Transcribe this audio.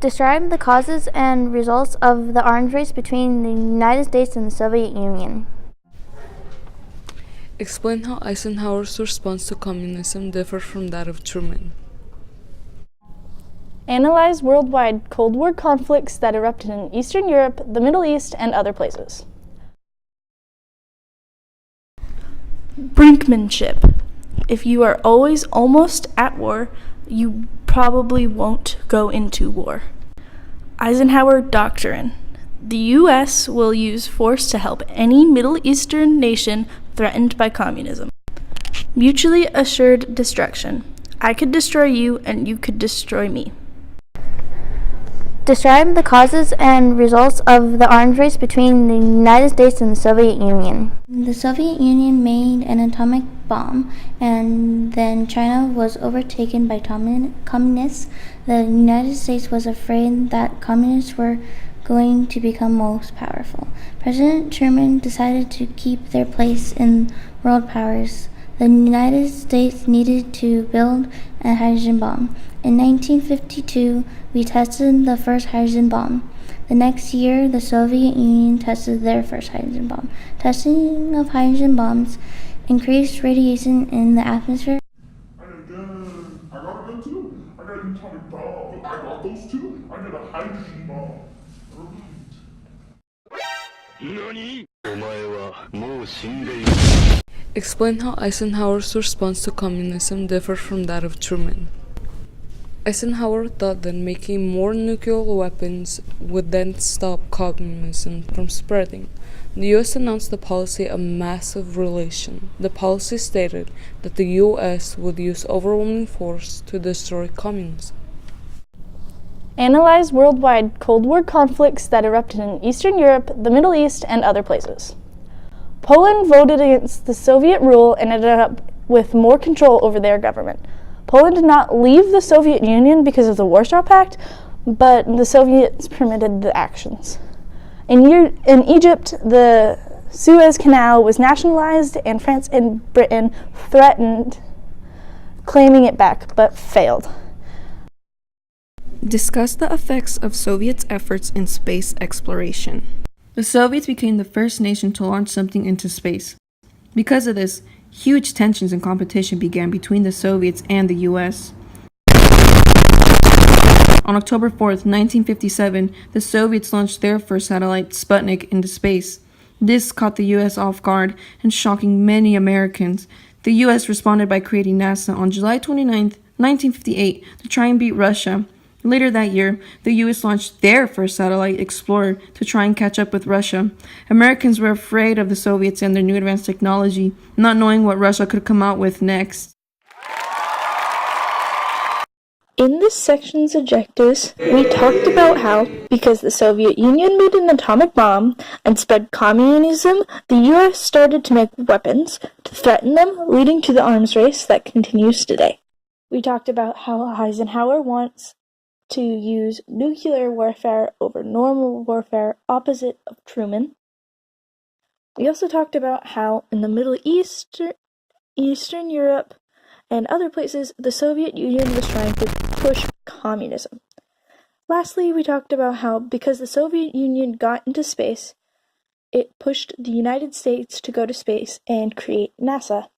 Describe the causes and results of the arms race between the United States and the Soviet Union. Explain how Eisenhower's response to communism differed from that of Truman. Analyze worldwide Cold War conflicts that erupted in Eastern Europe, the Middle East, and other places. Brinkmanship. If you are always almost at war, you probably won't go into war. Eisenhower Doctrine. The U.S. will use force to help any Middle Eastern nation threatened by communism. Mutually assured destruction. I could destroy you and you could destroy me. Describe the causes and results of the arms race between the United States and the Soviet Union. The Soviet Union made an atomic bomb, and then China was overtaken by communists. The United States was afraid that communists were going to become most powerful. President Truman decided to keep their place in world powers. The United States needed to build a hydrogen bomb. In 1952, we tested the first hydrogen bomb. The next year, the Soviet Union tested their first hydrogen bomb. Testing of hydrogen bombs increased radiation in the atmosphere. And again, I got a gun too. I got an atomic bomb. I got those two. I got a hydrogen bomb. Explain how Eisenhower's response to communism differed from that of Truman. Eisenhower thought that making more nuclear weapons would then stop communism from spreading. The U.S. announced the policy of massive relation. The policy stated that the U.S. would use overwhelming force to destroy communism. Analyze worldwide Cold War conflicts that erupted in Eastern Europe, the Middle East, and other places. Poland voted against the Soviet rule and ended up with more control over their government. Poland did not leave the Soviet Union because of the Warsaw Pact, but the Soviets permitted the actions. In Egypt, the Suez Canal was nationalized, and France and Britain threatened claiming it back, but failed. Discuss the effects of Soviets' efforts in space exploration. The Soviets became the first nation to launch something into space. Because of this, huge tensions and competition began between the Soviets and the U.S. On October 4th, 1957, the Soviets launched their first satellite, Sputnik, into space. This caught the U.S. off guard and shocking many Americans. The U.S. responded by creating NASA on July 29th, 1958, to try and beat Russia. Later that year, the U.S. launched their first satellite, Explorer, to try and catch up with Russia. Americans were afraid of the Soviets and their new advanced technology, not knowing what Russia could come out with next. In this section's objectives, we talked about how, because the Soviet Union made an atomic bomb and spread communism, the U.S. started to make weapons to threaten them, leading to the arms race that continues today. We talked about how Eisenhower wants to use nuclear warfare over normal warfare, opposite of Truman. We also talked about how in the Middle East, Eastern Europe, and other places, the Soviet Union was trying to push communism. Lastly, we talked about how because the Soviet Union got into space, it pushed the United States to go to space and create NASA.